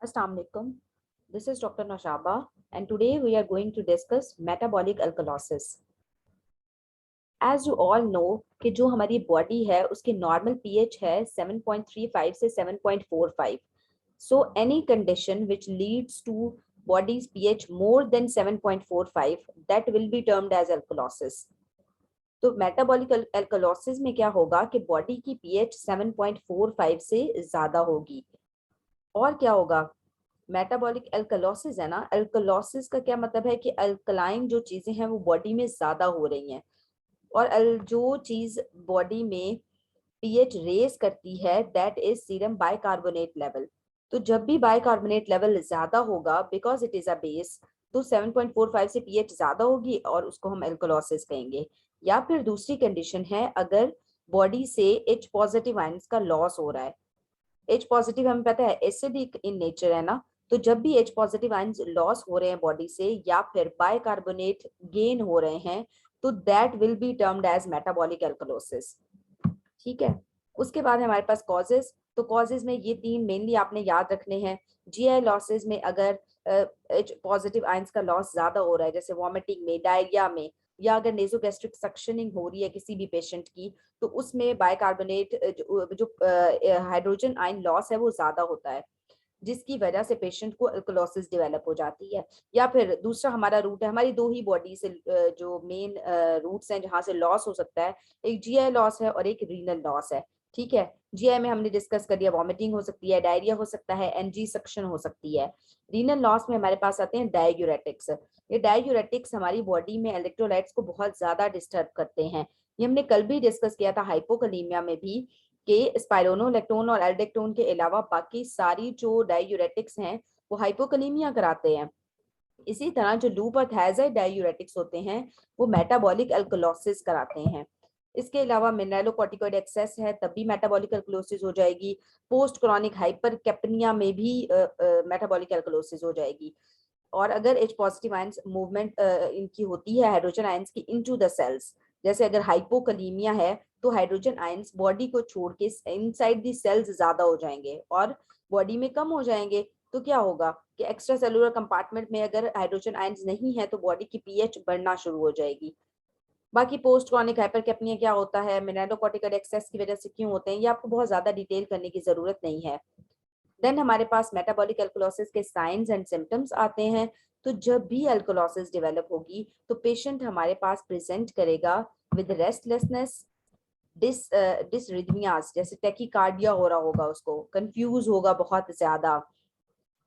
Assalamu alaikum. This is Dr. Nashaba, and today we are going to discuss metabolic alkalosis. As you all know कि जो हमारी body है उसकी normal pH है 7.35 से 7.45. So any condition which leads to body's pH more than 7.45, that will be termed as alkalosis. तो metabolic alkalosis में क्या होगा कि बॉडी की पीएच 7.45 से ज्यादा होगी. और क्या होगा, मेटाबॉलिक एल्कलोसिस है ना, एल्कलोसिस का क्या मतलब है कि अल्कलाइन जो चीजें हैं वो बॉडी में ज्यादा हो रही हैं, और जो चीज बॉडी में पीएच रेज करती है that is serum bicarbonate level. तो जब भी बाइकार्बोनेट लेवल ज्यादा होगा because it is a base, तो 7.45 से पीएच ज्यादा होगी और उसको हम एल्कलोसिस कहेंगे. या फिर दूसरी कंडीशन है अगर बॉडी से एच पॉजिटिव आयंस का लॉस हो रहा है. एच पॉजिटिव हमें पता है एसिडिक इन नेचर है ना, तो जब भी एच पॉजिटिव आयंस लॉस हो रहे हैं बॉडी से या फिर बाइकार्बोनेट गेन हो रहे हैं, तो that will be termed as metabolic alkalosis. ठीक है. उसके बाद हमारे पास कॉजेज. तो कॉजेज में ये तीन मेनली आपने याद रखने हैं. जीआई लॉसेज में अगर एच पॉजिटिव आयंस का लॉस ज्यादा हो रहा है, जैसे वॉमिटिंग में, डायरिया में, या अगर नेजोगैस्ट्रिक सक्शनिंग हो रही है किसी भी पेशेंट की, तो उसमें बाइकार्बोनेट जो हाइड्रोजन आयन लॉस है वो ज्यादा होता है, जिसकी वजह से पेशेंट को एल्कलोसिस डेवलप हो जाती है. या फिर दूसरा हमारा रूट है, हमारी दो ही बॉडी से जो मेन रूट्स हैं जहां से लॉस हो सकता है, एक जीआई लॉस है और एक रीनल लॉस है. ठीक है. जीआई में हमने डिस्कस कर दिया, वॉमिटिंग हो सकती है, डायरिया हो सकता है, एनजी सक्शन हो सकती है. रीनल लॉस में हमारे पास आते हैं डाययूरेटिक्स. ये डाययूरेटिक्स हमारी बॉडी में इलेक्ट्रोलाइट्स को बहुत ज्यादा डिस्टर्ब करते हैं. ये हमने कल भी डिस्कस किया था हाइपोकलीमिया में भी, कि स्पाइरोनोलैक्टोन और एल्डेक्टोन के अलावा बाकी सारी जो डाययूरेटिक्स हैं वो हाइपोकलीमिया कराते हैं. इसी तरह जो लूप और थायजाइड डाययूरेटिक्स होते हैं वो मेटाबॉलिक अल्कलोसिस कराते हैं. इसके अलावा मिनरलोकॉर्टिकॉइड एक्सेस है तब भी मेटाबॉलिक अल्कलोसिस हो जाएगी. पोस्ट क्रॉनिक हाइपरकेप्निया में भी मेटाबॉलिक अल्कलोसिस हो जाएगी. और अगर एच पॉजिटिव आयंस मूवमेंट इनकी होती है हाइड्रोजन आयंस की इनटू द सेल्स, जैसे अगर हाइपोकलीमिया है तो हाइड्रोजन आयंस बॉडी को छोड़ के इनसाइड दी सेल्स ज्यादा हो जाएंगे और बॉडी में कम हो जाएंगे. तो क्या होगा कि एक्स्ट्रा सेलुलर कंपार्टमेंट में अगर हाइड्रोजन आयंस नहीं है तो बॉडी की पीएच बढ़ना शुरू हो जाएगी. बाकी पोस्ट क्रॉनिक हाइपरकेप्निया क्या होता है, मिनरलोकॉर्टिकल एक्सेस की वजह से क्यों होते हैं, ये आपको बहुत ज्यादा डिटेल करने की जरूरत नहीं है. देन हमारे पास मेटाबॉलिक अल्कलोसिस के साइंस एंड सिम्टम्स आते हैं. तो जब भी अल्कलोसिस डेवलप होगी तो पेशेंट हमारे पास प्रेजेंट करेगा विद रेस्टलेसनेस, डिसरिथमियास, जैसे टेकिकार्डिया हो रहा होगा, उसको कंफ्यूज होगा बहुत ज्यादा,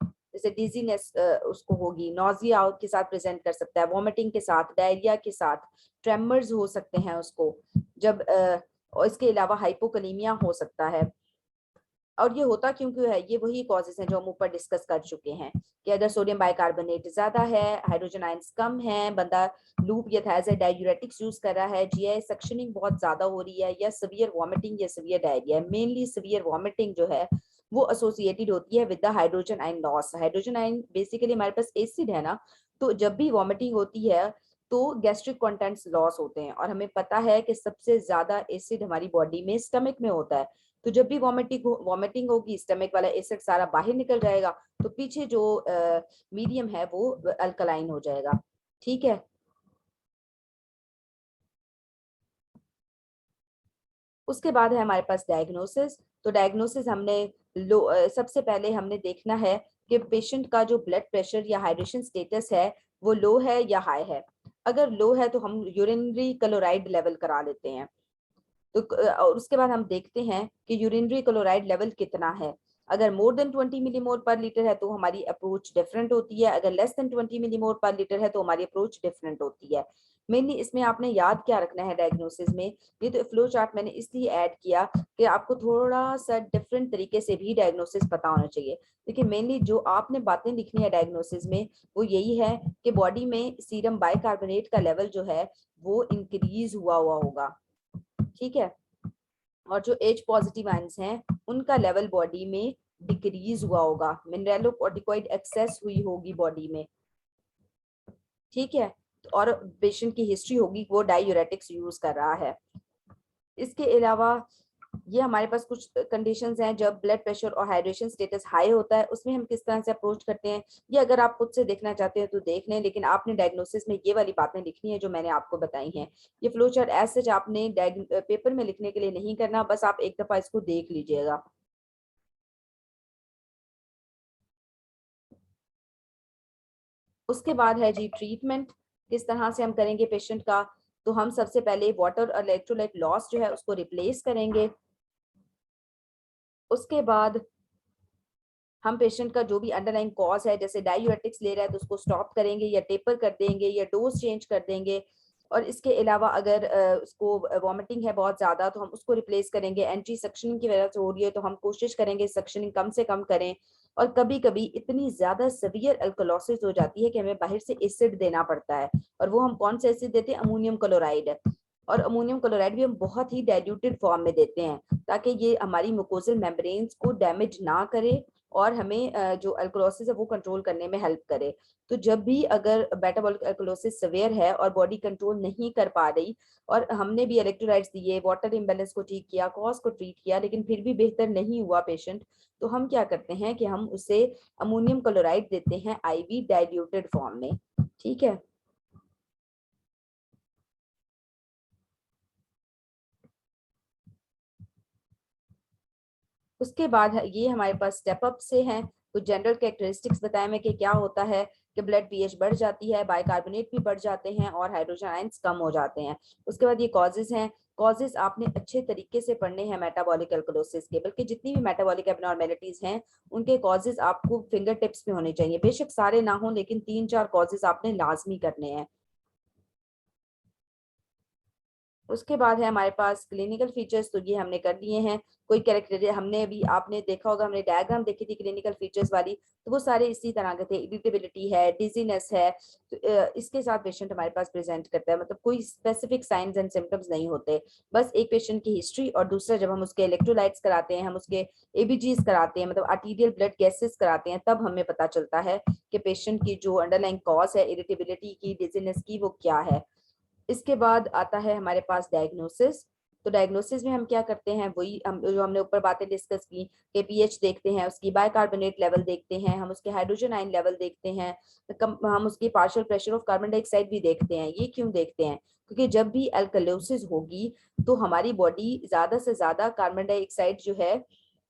जैसे डिजीनेस उसको होगी, नोजिया के साथ प्रेजेंट कर सकता है, वॉमिटिंग के साथ, डायरिया के साथ, ट्रेमर्स हो सकते हैं उसको जब और इसके अलावा हाइपोकलीमिया हो सकता है. और ये होता क्यों है, ये वही कॉजेज हैं जो हम ऊपर डिस्कस कर चुके हैं कि अगर सोडियम बाइकार्बोनेट ज्यादा है, हाइड्रोजन आयंस कम है, बंदा लूप या थायजाइड डाययूरेटिक्स यूज कर रहा है, जीआई सक्शनिंग बहुत ज्यादा हो रही है, या सीवियर वॉमिटिंग या severe diarrhoea. Mainly severe vomiting जो है वो एसोसिएटेड होती है with the hydrogen iron loss. Hydrogen ion basically हमारे पास एसिड है ना, तो जब भी वॉमिटिंग होती है तो गैस्ट्रिक कंटेंट्स लॉस होते हैं, और हमें पता है कि सबसे ज्यादा एसिड हमारी बॉडी में स्टमक में होता है. तो जब भी वॉमिटिंग होगी स्टमक वाला एसिड सारा बाहर निकल जाएगा, तो पीछे जो मीडियम है वो अल्कलाइन हो जाएगा. ठीक है. उसके बाद है हमारे पास डायग्नोसिस. तो डायग्नोसिस हमने सबसे पहले हमने देखना है कि पेशेंट का जो ब्लड प्रेशर या हाइड्रेशन स्टेटस है वो लो है या हाई है. अगर लो है तो हम यूरिनरी क्लोराइड लेवल करा लेते हैं. तो और उसके बाद हम देखते हैं कि यूरिनरी क्लोराइड लेवल कितना है. अगर मोर देन 20 मिलीमोल पर लीटर है तो हमारी अप्रोच डिफरेंट होती है, अगर लेस देन 20 मिलीमोल पर लीटर है तो हमारी अप्रोच डिफरेंट होती है. मेनली इसमें आपने याद क्या रखना है डायग्नोसिस में, ये तो फ्लो चार्ट मैंने इसलिए ऐड किया कि आपको थोड़ा सा डिफरेंट तरीके से भी डायग्नोसिस पता होना चाहिए. देखिए मेनली जो आपने बातें लिखनी है डायग्नोसिस में वो यही है कि बॉडी में सीरम बाइकार्बोनेट का लेवल जो है वो इंक्रीज हुआ हुआ होगा. ठीक है. और जो एच पॉजिटिव आयंस हैं उनका लेवल बॉडी में डिक्रीज हुआ होगा, मिनरलोकॉर्टिकॉइड एक्सेस हुई होगी बॉडी में. ठीक है. और पेशेंट की हिस्ट्री होगी वो डाययूरेटिक्स यूज कर रहा है. इसके अलावा ये हमारे पास कुछ कंडीशंस हैं जब ब्लड प्रेशर और हाइड्रेशन स्टेटस हाई होता है, उसमें हम किस तरह से अप्रोच करते हैं। ये अगर आप खुद से देखना चाहते हैं तो देख लें, लेकिन आपने डायग्नोसिस में ये वाली बातें लिखनी है जो मैंने आपको बताई हैं। ये फ्लो चार्ट एज सच आपने पेपर में लिखने के लिए नहीं करना, बस आप एक दफा इसको देख लीजिएगा। उसके बाद है जी ट्रीटमेंट, किस तरह से हम करेंगे पेशेंट का। तो हम सबसे पहले वाटर और इलेक्ट्रोलाइट लॉस जो है उसको रिप्लेस करेंगे। उसके बाद हम पेशेंट का जो भी अंडरलाइन कॉज है, जैसे डायूरेटिक्स ले रहा है तो उसको स्टॉप करेंगे या टेपर कर देंगे या डोज चेंज कर देंगे। और इसके अलावा अगर उसको वॉमिटिंग है बहुत ज्यादा तो हम उसको रिप्लेस करेंगे। एंटी सक्शनिंग की वजह से हो रही है तो हम कोशिश करेंगे सक्शनिंग कम से कम करें। और कभी कभी इतनी ज्यादा सीवियर अल्कोलोसिस हो जाती है कि हमें बाहर से एसिड देना पड़ता है, और वो हम कौन से एसिड देते हैं, अमोनियम क्लोराइड। और अमोनियम क्लोराइड भी हम बहुत ही डाइल्यूटेड फॉर्म में देते हैं ताकि ये हमारी मुकोजल मेम्ब्रेन्स को डैमेज ना करे और हमें जो अल्कोलोसिस है वो कंट्रोल करने में हेल्प करे। तो जब भी अगर मेटाबॉलिक अल्कोलोसिस सवेयर है और बॉडी कंट्रोल नहीं कर पा रही, और हमने भी इलेक्ट्रोलाइट्स दिए, वाटर इम्बेलेंस को ठीक किया, कॉज को ट्रीट किया, लेकिन फिर भी बेहतर नहीं हुआ पेशेंट, तो हम क्या करते हैं कि हम उसे अमोनियम क्लोराइड देते हैं आईवी डाइल्यूटेड फॉर्म में। ठीक है। उसके बाद ये हमारे पास स्टेप अप से हैं। कुछ जनरल कैरेक्टरिस्टिक्स बताया मैं कि क्या होता है कि ब्लड पीएच बढ़ जाती है, बाइकार्बोनेट भी बढ़ जाते हैं और हाइड्रोजन आयंस कम हो जाते हैं। उसके बाद ये कॉजेज हैं। कॉजेज आपने अच्छे तरीके से पढ़ने हैं मेटाबॉलिक अल्कोलोसिस के, बल्कि जितनी भी मेटाबॉलिक एबनॉर्मेलिटीज हैं उनके कॉजेज आपको फिंगर टिप्स में होने चाहिए। बेशक सारे ना हो, लेकिन 3-4 कॉजेज आपने लाजमी करने हैं। उसके बाद है हमारे पास क्लिनिकल फीचर्स, तो ये हमने कर लिए हैं। कोई कैरेक्टर हमने अभी आपने देखा होगा, हमने डायग्राम देखी थी क्लिनिकल फीचर्स वाली, तो वो सारे इसी तरह के थे। इरिटेबिलिटी है, डिजीनेस है, तो इसके साथ पेशेंट हमारे पास प्रेजेंट करता है, मतलब कोई स्पेसिफिक साइंस एंड सिम्टम्स नहीं होते। बस एक पेशेंट की हिस्ट्री, और दूसरा जब हम उसके इलेक्ट्रोलाइट्स कराते हैं, हम उसके एबीजीज कराते हैं, मतलब आर्टीरियल ब्लड गैसेस कराते हैं, तब हमें पता चलता है कि पेशेंट की जो अंडरलाइन कॉज है इरिटेबिलिटी की, डिजीनेस की, वो क्या है। इसके बाद आता है हमारे पास डायग्नोसिस। तो डायग्नोसिस में हम क्या करते हैं, वही हम जो हमने ऊपर बातें डिस्कस की कि पीएच देखते हैं, उसकी बाइकार्बोनेट लेवल देखते हैं, हम उसके हाइड्रोजन आयन लेवल देखते हैं, हम उसकी partial pressure of carbon dioxide भी देखते हैं। ये क्यों देखते हैं, क्योंकि जब भी अल्कलोसिस होगी तो हमारी बॉडी ज्यादा से ज्यादा कार्बन डाइऑक्साइड जो है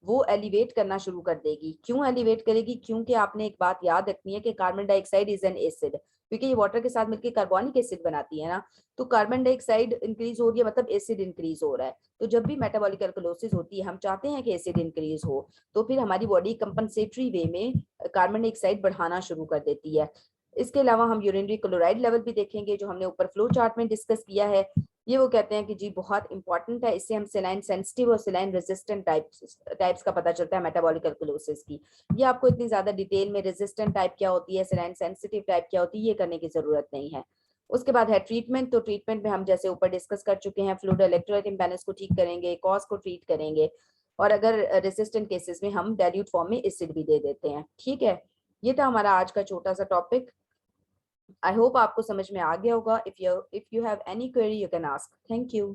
वो एलिवेट करना शुरू कर देगी। क्यों एलिवेट करेगी, क्योंकि आपने एक बात याद रखनी है कि carbon dioxide is an acid, क्योंकि ये वाटर के साथ मिलकर कार्बोनिक एसिड बनाती है ना। तो कार्बन डाइऑक्साइड इंक्रीज हो रही है मतलब एसिड इंक्रीज हो रहा है। तो जब भी मेटाबॉलिक अल्कलोसिस होती है, हम चाहते हैं कि एसिड इंक्रीज हो, तो फिर हमारी बॉडी कंपनसेटरी वे में कार्बन डाइऑक्साइड बढ़ाना शुरू कर देती है। इसके अलावा हम यूरिनरी क्लोराइड लेवल भी देखेंगे, जो हमने ऊपर फ्लो चार्ट में डिस्कस किया है। ये वो कहते हैं कि जी बहुत इंपॉर्टेंट है, इससे हम सेलाइन सेंसिटिव और सेलाइन रेजिस्टेंट टाइप्स का पता चलता है मेटाबॉलिक अल्कलोसिस की। ये आपको इतनी ज्यादा डिटेल में रेजिस्टेंट टाइप क्या होती है, सेलाइन सेंसिटिव टाइप क्या होती है, ये करने की जरूरत नहीं है। उसके बाद है ट्रीटमेंट। तो ट्रीटमेंट में हम जैसे ऊपर डिस्कस कर चुके हैं, फ्लूइड इलेक्ट्रोलाइट इम्बैलेंस को ठीक करेंगे, कॉज को ट्रीट करेंगे, और अगर रेसिस्टेंट केसेस में हम डाइल्यूट फॉर्म में एसिड भी दे देते हैं। ठीक है। ये था हमारा आज का छोटा सा टॉपिक। आई होप आपको समझ में आ गया होगा। If you have any query you can ask. Thank you.